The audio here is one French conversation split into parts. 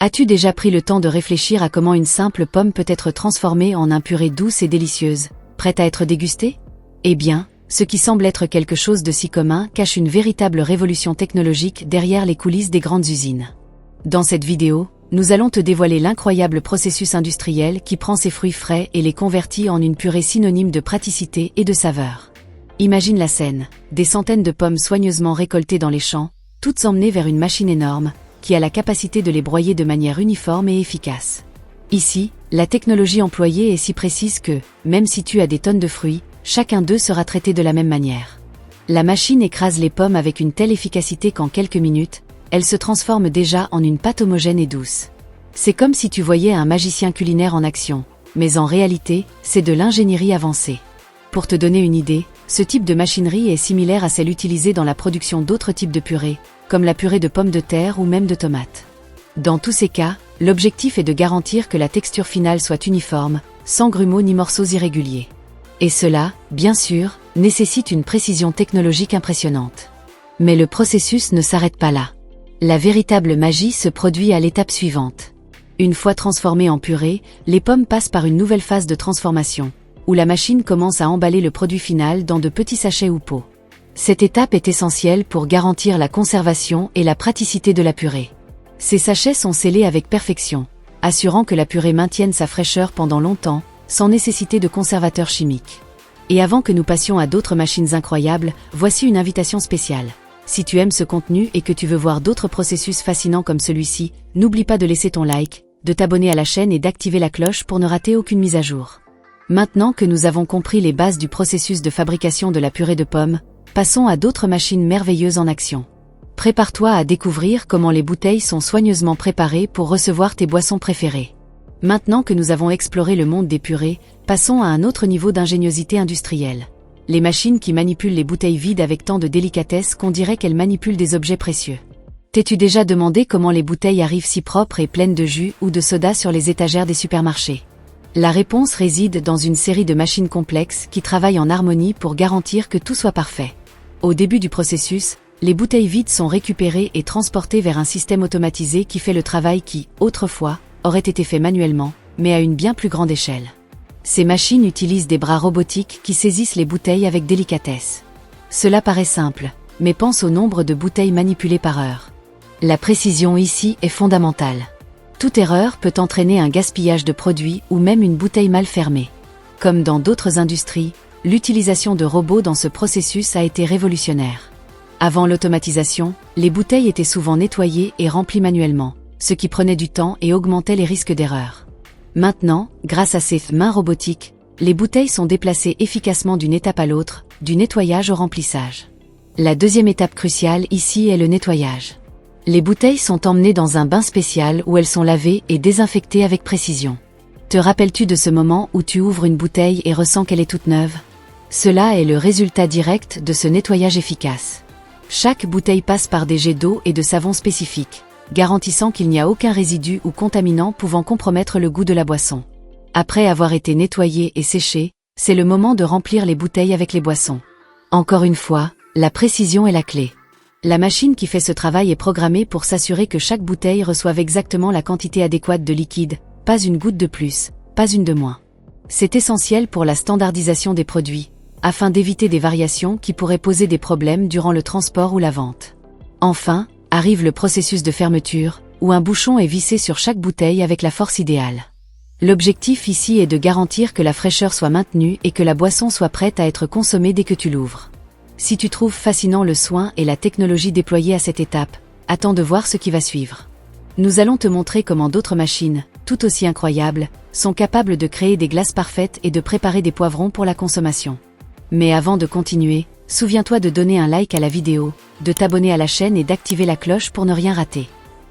As-tu déjà pris le temps de réfléchir à comment une simple pomme peut être transformée en un purée douce et délicieuse, prête à être dégustée? Eh bien, ce qui semble être quelque chose de si commun cache une véritable révolution technologique derrière les coulisses des grandes usines. Dans cette vidéo, nous allons te dévoiler l'incroyable processus industriel qui prend ces fruits frais et les convertit en une purée synonyme de praticité et de saveur. Imagine la scène, des centaines de pommes soigneusement récoltées dans les champs, toutes emmenées vers une machine énorme, qui a la capacité de les broyer de manière uniforme et efficace. Ici, la technologie employée est si précise que, même si tu as des tonnes de fruits, chacun d'eux sera traité de la même manière. La machine écrase les pommes avec une telle efficacité qu'en quelques minutes, elles se transforment déjà en une pâte homogène et douce. C'est comme si tu voyais un magicien culinaire en action, mais en réalité, c'est de l'ingénierie avancée. Pour te donner une idée, ce type de machinerie est similaire à celle utilisée dans la production d'autres types de purées, comme la purée de pommes de terre ou même de tomates. Dans tous ces cas, l'objectif est de garantir que la texture finale soit uniforme, sans grumeaux ni morceaux irréguliers. Et cela, bien sûr, nécessite une précision technologique impressionnante. Mais le processus ne s'arrête pas là. La véritable magie se produit à l'étape suivante. Une fois transformées en purée, les pommes passent par une nouvelle phase de transformation, où la machine commence à emballer le produit final dans de petits sachets ou pots. Cette étape est essentielle pour garantir la conservation et la praticité de la purée. Ces sachets sont scellés avec perfection, assurant que la purée maintienne sa fraîcheur pendant longtemps, sans nécessité de conservateurs chimiques. Et avant que nous passions à d'autres machines incroyables, voici une invitation spéciale. Si tu aimes ce contenu et que tu veux voir d'autres processus fascinants comme celui-ci, n'oublie pas de laisser ton like, de t'abonner à la chaîne et d'activer la cloche pour ne rater aucune mise à jour. Maintenant que nous avons compris les bases du processus de fabrication de la purée de pommes, passons à d'autres machines merveilleuses en action. Prépare-toi à découvrir comment les bouteilles sont soigneusement préparées pour recevoir tes boissons préférées. Maintenant que nous avons exploré le monde des purées, passons à un autre niveau d'ingéniosité industrielle. Les machines qui manipulent les bouteilles vides avec tant de délicatesse qu'on dirait qu'elles manipulent des objets précieux. T'es-tu déjà demandé comment les bouteilles arrivent si propres et pleines de jus ou de soda sur les étagères des supermarchés? La réponse réside dans une série de machines complexes qui travaillent en harmonie pour garantir que tout soit parfait. Au début du processus, les bouteilles vides sont récupérées et transportées vers un système automatisé qui fait le travail qui, autrefois, aurait été fait manuellement, mais à une bien plus grande échelle. Ces machines utilisent des bras robotiques qui saisissent les bouteilles avec délicatesse. Cela paraît simple, mais pense au nombre de bouteilles manipulées par heure. La précision ici est fondamentale. Toute erreur peut entraîner un gaspillage de produits ou même une bouteille mal fermée. Comme dans d'autres industries, l'utilisation de robots dans ce processus a été révolutionnaire. Avant l'automatisation, les bouteilles étaient souvent nettoyées et remplies manuellement, ce qui prenait du temps et augmentait les risques d'erreur. Maintenant, grâce à ces mains robotiques, les bouteilles sont déplacées efficacement d'une étape à l'autre, du nettoyage au remplissage. La deuxième étape cruciale ici est le nettoyage. Les bouteilles sont emmenées dans un bain spécial où elles sont lavées et désinfectées avec précision. Te rappelles-tu de ce moment où tu ouvres une bouteille et ressens qu'elle est toute neuve? Cela est le résultat direct de ce nettoyage efficace. Chaque bouteille passe par des jets d'eau et de savon spécifiques, garantissant qu'il n'y a aucun résidu ou contaminant pouvant compromettre le goût de la boisson. Après avoir été nettoyée et séchée, c'est le moment de remplir les bouteilles avec les boissons. Encore une fois, la précision est la clé. La machine qui fait ce travail est programmée pour s'assurer que chaque bouteille reçoive exactement la quantité adéquate de liquide, pas une goutte de plus, pas une de moins. C'est essentiel pour la standardisation des produits, afin d'éviter des variations qui pourraient poser des problèmes durant le transport ou la vente. Enfin, arrive le processus de fermeture, où un bouchon est vissé sur chaque bouteille avec la force idéale. L'objectif ici est de garantir que la fraîcheur soit maintenue et que la boisson soit prête à être consommée dès que tu l'ouvres. Si tu trouves fascinant le soin et la technologie déployée à cette étape, attends de voir ce qui va suivre. Nous allons te montrer comment d'autres machines, tout aussi incroyables, sont capables de créer des glaces parfaites et de préparer des poivrons pour la consommation. Mais avant de continuer, souviens-toi de donner un like à la vidéo, de t'abonner à la chaîne et d'activer la cloche pour ne rien rater.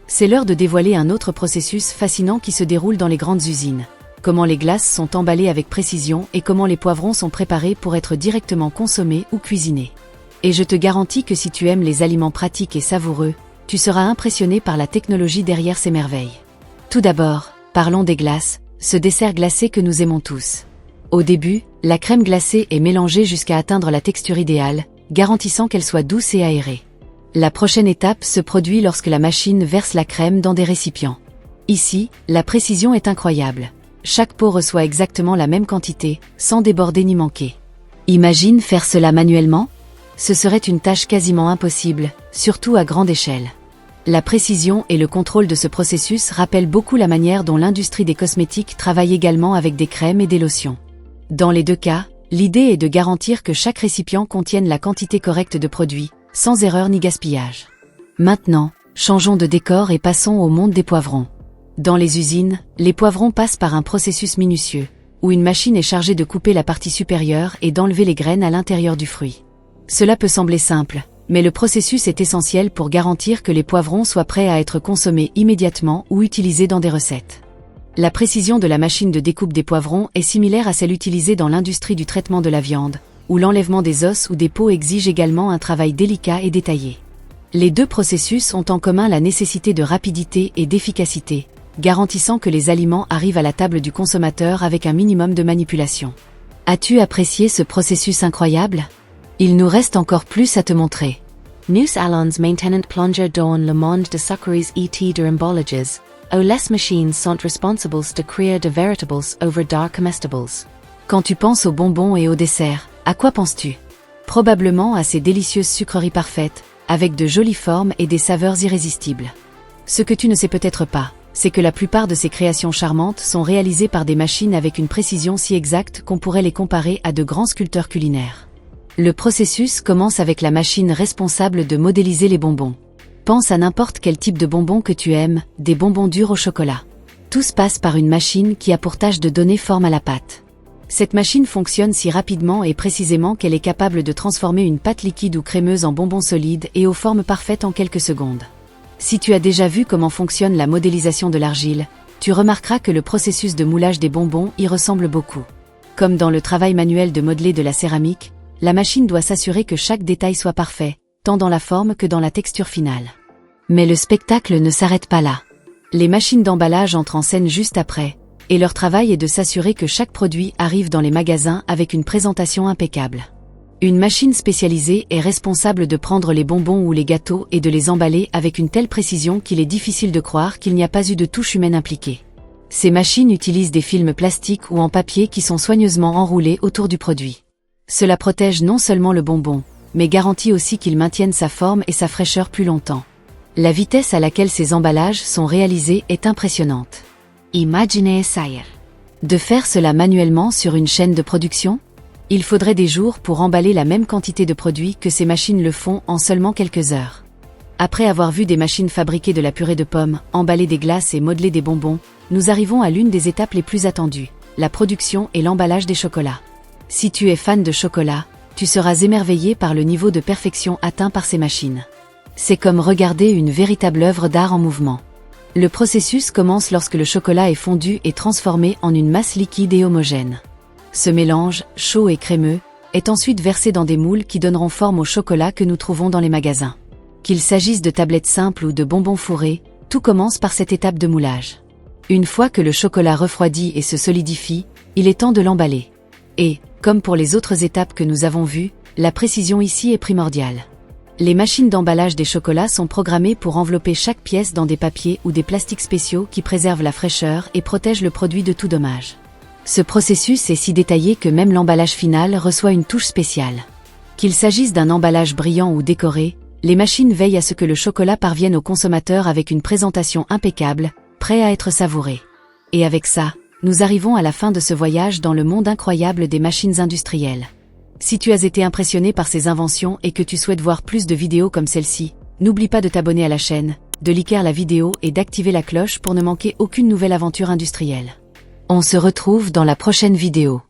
C'est l'heure de dévoiler un autre processus fascinant qui se déroule dans les grandes usines. Comment les glaces sont emballées avec précision et comment les poivrons sont préparés pour être directement consommés ou cuisinés. Et je te garantis que si tu aimes les aliments pratiques et savoureux, tu seras impressionné par la technologie derrière ces merveilles. Tout d'abord, parlons des glaces, ce dessert glacé que nous aimons tous. Au début, la crème glacée est mélangée jusqu'à atteindre la texture idéale, garantissant qu'elle soit douce et aérée. La prochaine étape se produit lorsque la machine verse la crème dans des récipients. Ici, la précision est incroyable. Chaque pot reçoit exactement la même quantité, sans déborder ni manquer. Imagine faire cela manuellement? Ce serait une tâche quasiment impossible, surtout à grande échelle. La précision et le contrôle de ce processus rappellent beaucoup la manière dont l'industrie des cosmétiques travaille également avec des crèmes et des lotions. Dans les deux cas, l'idée est de garantir que chaque récipient contienne la quantité correcte de produits, sans erreur ni gaspillage. Maintenant, changeons de décor et passons au monde des poivrons. Dans les usines, les poivrons passent par un processus minutieux, où une machine est chargée de couper la partie supérieure et d'enlever les graines à l'intérieur du fruit. Cela peut sembler simple, mais le processus est essentiel pour garantir que les poivrons soient prêts à être consommés immédiatement ou utilisés dans des recettes. La précision de la machine de découpe des poivrons est similaire à celle utilisée dans l'industrie du traitement de la viande, où l'enlèvement des os ou des peaux exige également un travail délicat et détaillé. Les deux processus ont en commun la nécessité de rapidité et d'efficacité, garantissant que les aliments arrivent à la table du consommateur avec un minimum de manipulation. As-tu apprécié ce processus incroyable? Il nous reste encore plus à te montrer. Nous allons maintenant plonger dans le monde de sucreries et de embalages, où les machines sont responsables de créer de véritables œuvres d'art comestibles. Quand tu penses aux bonbons et aux desserts, à quoi penses-tu? Probablement à ces délicieuses sucreries parfaites, avec de jolies formes et des saveurs irrésistibles. Ce que tu ne sais peut-être pas, c'est que la plupart de ces créations charmantes sont réalisées par des machines avec une précision si exacte qu'on pourrait les comparer à de grands sculpteurs culinaires. Le processus commence avec la machine responsable de modéliser les bonbons. Pense à n'importe quel type de bonbons que tu aimes, des bonbons durs au chocolat. Tout se passe par une machine qui a pour tâche de donner forme à la pâte. Cette machine fonctionne si rapidement et précisément qu'elle est capable de transformer une pâte liquide ou crémeuse en bonbons solides et aux formes parfaites en quelques secondes. Si tu as déjà vu comment fonctionne la modélisation de l'argile, tu remarqueras que le processus de moulage des bonbons y ressemble beaucoup. Comme dans le travail manuel de modeler de la céramique, la machine doit s'assurer que chaque détail soit parfait, tant dans la forme que dans la texture finale. Mais le spectacle ne s'arrête pas là. Les machines d'emballage entrent en scène juste après, et leur travail est de s'assurer que chaque produit arrive dans les magasins avec une présentation impeccable. Une machine spécialisée est responsable de prendre les bonbons ou les gâteaux et de les emballer avec une telle précision qu'il est difficile de croire qu'il n'y a pas eu de touche humaine impliquée. Ces machines utilisent des films plastiques ou en papier qui sont soigneusement enroulés autour du produit. Cela protège non seulement le bonbon, mais garantit aussi qu'il maintienne sa forme et sa fraîcheur plus longtemps. La vitesse à laquelle ces emballages sont réalisés est impressionnante. Imaginez ça. De faire cela manuellement sur une chaîne de production? Il faudrait des jours pour emballer la même quantité de produits que ces machines le font en seulement quelques heures. Après avoir vu des machines fabriquer de la purée de pommes, emballer des glaces et modeler des bonbons, nous arrivons à l'une des étapes les plus attendues, la production et l'emballage des chocolats. Si tu es fan de chocolat, tu seras émerveillé par le niveau de perfection atteint par ces machines. C'est comme regarder une véritable œuvre d'art en mouvement. Le processus commence lorsque le chocolat est fondu et transformé en une masse liquide et homogène. Ce mélange, chaud et crémeux, est ensuite versé dans des moules qui donneront forme au chocolat que nous trouvons dans les magasins. Qu'il s'agisse de tablettes simples ou de bonbons fourrés, tout commence par cette étape de moulage. Une fois que le chocolat refroidit et se solidifie, il est temps de l'emballer. Et, comme pour les autres étapes que nous avons vues, la précision ici est primordiale. Les machines d'emballage des chocolats sont programmées pour envelopper chaque pièce dans des papiers ou des plastiques spéciaux qui préservent la fraîcheur et protègent le produit de tout dommage. Ce processus est si détaillé que même l'emballage final reçoit une touche spéciale. Qu'il s'agisse d'un emballage brillant ou décoré, les machines veillent à ce que le chocolat parvienne au consommateur avec une présentation impeccable, prêt à être savouré. Et avec ça, nous arrivons à la fin de ce voyage dans le monde incroyable des machines industrielles. Si tu as été impressionné par ces inventions et que tu souhaites voir plus de vidéos comme celle-ci, n'oublie pas de t'abonner à la chaîne, de liker la vidéo et d'activer la cloche pour ne manquer aucune nouvelle aventure industrielle. On se retrouve dans la prochaine vidéo.